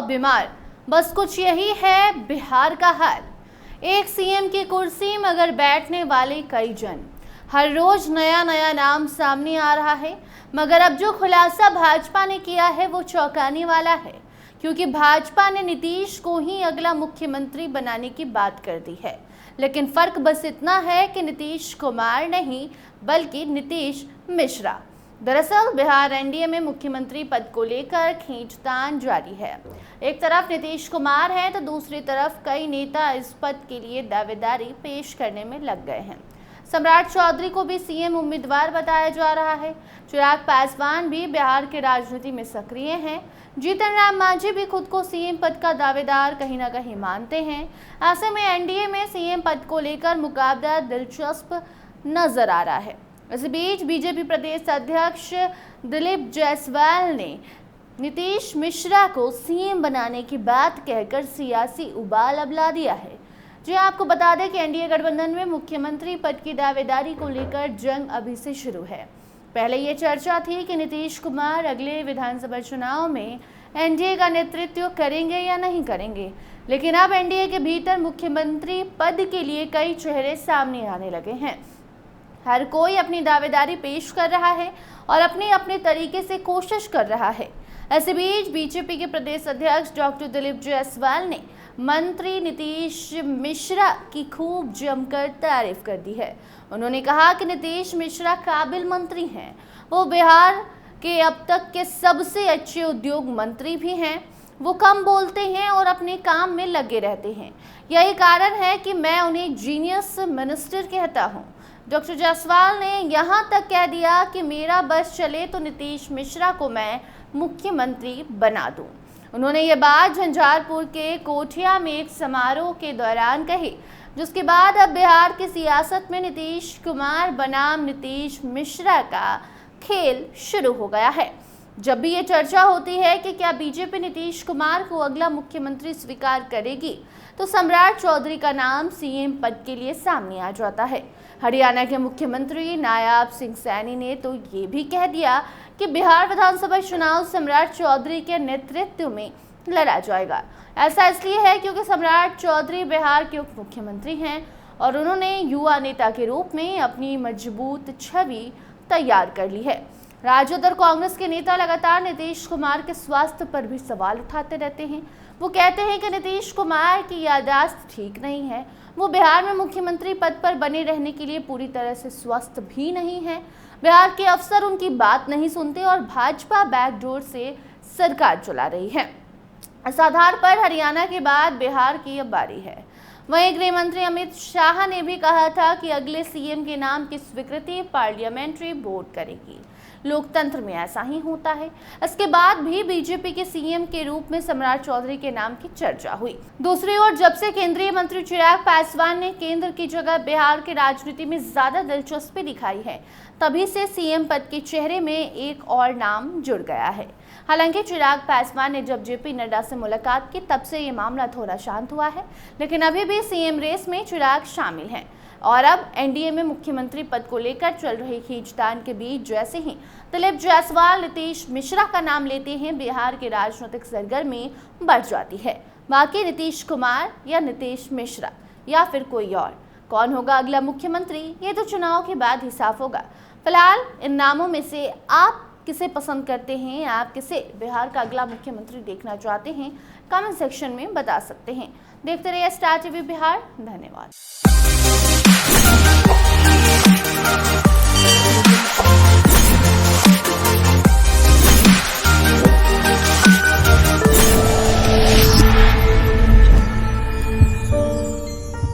100 बीमार, बस कुछ यही है बिहार का हाल। एक सीएम की कुर्सी मगर बैठने वाले कई जन। हर रोज नया नया नाम सामने आ रहा है, मगर अब जो खुलासा भाजपा ने किया है वो चौंकाने वाला है, क्योंकि भाजपा ने नीतीश को ही अगला मुख्यमंत्री बनाने की बात कर दी है। लेकिन फर्क बस इतना है कि नीतीश कुमार नहीं बल्कि नीतीश मिश्रा। दरअसल बिहार एनडीए में मुख्यमंत्री पद को लेकर खींचतान जारी है। एक तरफ नीतीश कुमार हैं तो दूसरी तरफ कई नेता इस पद के लिए दावेदारी पेश करने में लग गए हैं। सम्राट चौधरी को भी सीएम उम्मीदवार बताया जा रहा है। चिराग पासवान भी बिहार के राजनीति में सक्रिय हैं। जीतन राम मांझी भी खुद को सीएम पद का दावेदार कहीं ना कहीं मानते हैं। ऐसे में एनडीए में सीएम पद को लेकर मुकाबला दिलचस्प नजर आ रहा है। इस बीच बीजेपी प्रदेश अध्यक्ष दिलीप जायसवाल ने नीतीश मिश्रा को सीएम बनाने की बात कहकर सियासी उबाल अबला दिया है। जी आपको बता दें कि एनडीए गठबंधन में मुख्यमंत्री पद की दावेदारी को लेकर जंग अभी से शुरू है। पहले ये चर्चा थी कि नीतीश कुमार अगले विधानसभा चुनाव में एनडीए का नेतृत्व करेंगे या नहीं करेंगे, लेकिन अब एनडीए के भीतर मुख्यमंत्री पद के लिए कई चेहरे सामने आने लगे हैं। हर कोई अपनी दावेदारी पेश कर रहा है और अपने अपने तरीके से कोशिश कर रहा है। ऐसे बीच बीजेपी के प्रदेश अध्यक्ष डॉक्टर दिलीप जायसवाल ने मंत्री नीतीश मिश्रा की खूब जमकर तारीफ कर दी है। उन्होंने कहा कि नीतीश मिश्रा काबिल मंत्री हैं। वो बिहार के अब तक के सबसे अच्छे उद्योग मंत्री भी हैं। वो कम बोलते हैं और अपने काम में लगे रहते हैं। यही कारण है कि मैं उन्हें जीनियस मिनिस्टर कहता हूँ। डॉक्टर जायसवाल ने यहाँ तक कह दिया कि मेरा बस चले तो नीतीश मिश्रा को मैं मुख्यमंत्री बना दूं। उन्होंने ये बात झंझारपुर के कोठिया में एक समारोह के दौरान कही, जिसके बाद अब बिहार की सियासत में नीतीश कुमार बनाम नीतीश मिश्रा का खेल शुरू हो गया है। जब भी ये चर्चा होती है कि क्या बीजेपी नीतीश कुमार को अगला मुख्यमंत्री स्वीकार करेगी, तो सम्राट चौधरी का नाम सीएम पद के लिए सामने आ जाता है। हरियाणा के मुख्यमंत्री नायब सिंह सैनी ने तो ये भी कह दिया कि बिहार विधानसभा चुनाव सम्राट चौधरी के नेतृत्व में लड़ा जाएगा। ऐसा इसलिए है क्योंकि सम्राट चौधरी बिहार के उप मुख्यमंत्री हैं और उन्होंने युवा नेता के रूप में अपनी मजबूत छवि तैयार कर ली है। राजद और कांग्रेस के नेता लगातार नीतीश कुमार के स्वास्थ्य पर भी सवाल उठाते रहते हैं। वो कहते हैं कि नीतीश कुमार की याददाश्त ठीक नहीं है। वो बिहार में मुख्यमंत्री पद पर बने रहने के लिए पूरी तरह से स्वस्थ भी नहीं है। बिहार के अफसर उनकी बात नहीं सुनते और भाजपा बैकडोर से सरकार चला रही है। इस आधार पर हरियाणा के बाद बिहार की अब बारी है। वहीं गृह मंत्री अमित शाह ने भी कहा था कि अगले सीएम के नाम की स्वीकृति पार्लियामेंट्री बोर्ड करेगी। लोकतंत्र में ऐसा ही होता है। इसके बाद भी बीजेपी के सीएम के रूप में सम्राट चौधरी के नाम की चर्चा हुई। दूसरी ओर जब से केंद्रीय मंत्री चिराग पासवान ने केंद्र की जगह बिहार की राजनीति में ज्यादा दिलचस्पी दिखाई है, तभी से सीएम पद के चेहरे में एक और नाम जुड़ गया है। हालांकि चिराग पासवान ने जब जेपी नड्डा से मुलाकात की तब से ये मामला थोड़ा शांत हुआ है, लेकिन अभी भी सीएम रेस में चिराग शामिल हैं। और अब एनडीए में मुख्यमंत्री पद को लेकर चल रही खींचतान के बीच जैसे ही दिलीप जायसवाल नीतीश मिश्रा का नाम लेते हैं, बिहार की राजनीतिक सरगर्मी बढ़ जाती है। बाकी नीतीश कुमार या नीतीश मिश्रा या फिर कोई और, कौन होगा अगला मुख्यमंत्री, ये तो चुनाव के बाद ही साफ होगा। फिलहाल इन नामों में से आप किसे पसंद करते हैं, आप किसे बिहार का अगला मुख्यमंत्री देखना चाहते हैं, कमेंट सेक्शन में बता सकते हैं। देखते रहिए स्टार टीवी बिहार। धन्यवाद।